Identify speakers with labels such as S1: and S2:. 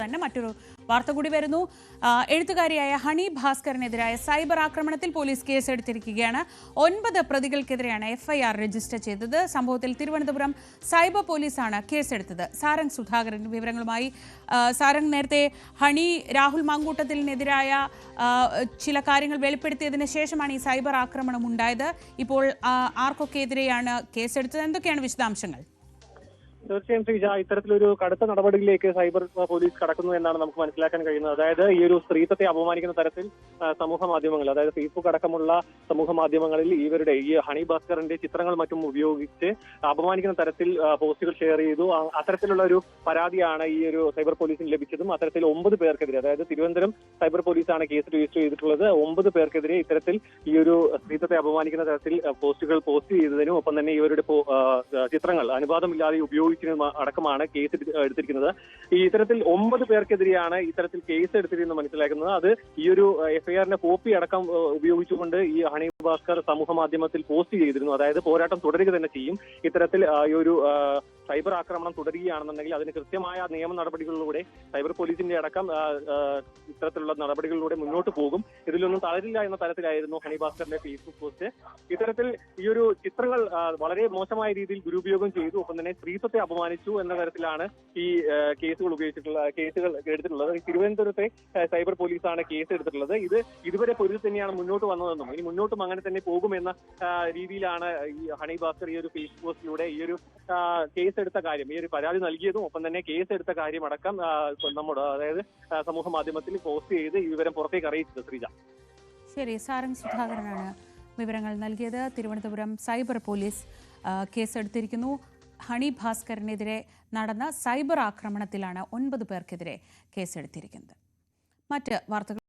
S1: തന്നെ മറ്റൊരു വാർത്ത കൂടി വരുന്നു. എഴുത്തുകാരിയായ ഹണി ഭാസ്കറിനെതിരായ സൈബർ ആക്രമണത്തിൽ പോലീസ് കേസെടുത്തിരിക്കുകയാണ്. 9 പ്രതികൾക്കെതിരെയാണ് എഫ്ഐആർ രജിസ്റ്റർ ചെയ്തത്. സംഭവത്തിൽ തിരുവനന്തപുരം സൈബർ പോലീസാണ് കേസെടുത്തത്. സാരംഗ് സുധാകരൻ വിവരങ്ങളുമായി. സാരംഗ്, നേരത്തെ ഹണി രാഹുൽ മാങ്കൂട്ടത്തിനെതിരായ ചില കാര്യങ്ങൾ വെളിപ്പെടുത്തിയതിനു ശേഷമാണ് ഈ സൈബർ ആക്രമണം ഉണ്ടായത്. ഇപ്പോൾ ആർക്കൊക്കെതിരെയാണ് കേസെടുത്തത്? എന്തൊക്കെയാണ് വിശദാംശങ്ങൾ?
S2: തീർച്ചയായും ശ്രീജ, ഇത്തരത്തിലൊരു കടുത്ത നടപടിയിലേക്ക് സൈബർ പോലീസ് കടക്കുന്നു എന്നാണ് നമുക്ക് മനസ്സിലാക്കാൻ കഴിയുന്നത്. അതായത് ഈ ഒരു സ്ത്രീത്വത്തെ അപമാനിക്കുന്ന തരത്തിൽ സമൂഹ മാധ്യമങ്ങൾ, അതായത് ഫേസ്ബുക്ക് അടക്കമുള്ള സമൂഹ മാധ്യമങ്ങളിൽ ഇവരുടെ ഈ ഹണി ഭാസ്കറിന്റെ ചിത്രങ്ങൾ മറ്റും ഉപയോഗിച്ച് അപമാനിക്കുന്ന തരത്തിൽ പോസ്റ്റുകൾ ഷെയർ ചെയ്തു. അത്തരത്തിലുള്ള ഒരു പരാതിയാണ് ഈ ഒരു സൈബർ പോലീസിന് ലഭിച്ചതും. അത്തരത്തിൽ 9 പേർക്കെതിരെ, അതായത് തിരുവനന്തപുരം സൈബർ പോലീസാണ് കേസ് രജിസ്റ്റർ ചെയ്തിട്ടുള്ളത്. 9 പേർക്കെതിരെ ഇത്തരത്തിൽ ഈ ഒരു സ്ത്രീത്വത്തെ അപമാനിക്കുന്ന തരത്തിൽ പോസ്റ്റുകൾ പോസ്റ്റ് ചെയ്തതിനും ഒപ്പം തന്നെ ഇവരുടെ ചിത്രങ്ങൾ അനുവാദമില്ലാതെ ഉപയോഗിച്ചു അടക്കമാണ് കേസ് എടുത്തിരിക്കുന്നത്. ഈ ഇത്തരത്തിൽ 9 പേർക്കെതിരെയാണ് ഇത്തരത്തിൽ കേസ് എടുത്തിരിക്കുന്നത് മനസ്സിലാക്കുന്നത്. അത് ഈ ഒരു എഫ്ഐആറിന്റെ കോപ്പി അടക്കം ഉപയോഗിച്ചുകൊണ്ട് ഈ ഹണി ഭാസ്കർ സമൂഹ മാധ്യമത്തിൽ പോസ്റ്റ് ചെയ്തിരുന്നു. അതായത് പോരാട്ടം തുടരുക തന്നെ ചെയ്യും, ഇത്തരത്തിൽ ഈ ഒരു സൈബർ ആക്രമണം തുടരുകയാണെന്നുണ്ടെങ്കിൽ അതിന് കൃത്യമായ നിയമ നടപടികളിലൂടെ സൈബർ പോലീസിന്റെ അടക്കം ഇത്തരത്തിലുള്ള നടപടികളിലൂടെ മുന്നോട്ട് പോകും, ഇതിലൊന്നും തളരില്ല എന്ന തരത്തിലായിരുന്നു ഹണി ഭാസ്കറിന്റെ ഫേസ്ബുക്ക് പോസ്റ്റ്. ഇത്തരത്തിൽ ഈ ഒരു ചിത്രങ്ങൾ വളരെ മോശമായ രീതിയിൽ ദുരുപയോഗം ചെയ്തു, ഒപ്പം തന്നെ സ്ത്രീത്വത്തെ അപമാനിച്ചു എന്ന തരത്തിലാണ് ഈ കേസുകൾ എടുത്തിട്ടുള്ളത്. തിരുവനന്തപുരത്തെ സൈബർ പോലീസാണ് കേസ് എടുത്തിട്ടുള്ളത്. ഇത് ഇതുവരെ പൊരുതി തന്നെയാണ് മുന്നോട്ട് വന്നതെന്നും ഇനി മുന്നോട്ടും അങ്ങനെ തന്നെ പോകുമെന്ന രീതിയിലാണ് ഈ ഹണി ഭാസ്കർ ഈ ഒരു ഫേസ്ബുക്ക് പോസ്റ്റിലൂടെ ഈ ഒരു കേസ് എടുത്ത കാര്യം, ഈ ഒരു പരാതി നൽകിയതും ഒപ്പം തന്നെ കേസ് എടുത്ത കാര്യം അടക്കം നമ്മുടെ അതായത് സമൂഹ മാധ്യമത്തിൽ പോസ്റ്റ് ചെയ്ത് ഈ വിവരം പുറത്തേക്ക് അറിയിച്ചത്. ശ്രീജ,
S1: ശരി. സാരംഗ് സുധാകരനാണ് വിവരങ്ങൾ നൽകിയത്. തിരുവനന്തപുരം സൈബർ പോലീസ് കേസെടുത്തിരിക്കുന്നു. ഹണി ഭാസ്കറിനെതിരെ നടന്ന സൈബർ ആക്രമണത്തിലാണ് 9 പേർക്കെതിരെ കേസെടുത്തിരിക്കുന്നത്. മറ്റ് വാർത്തകൾ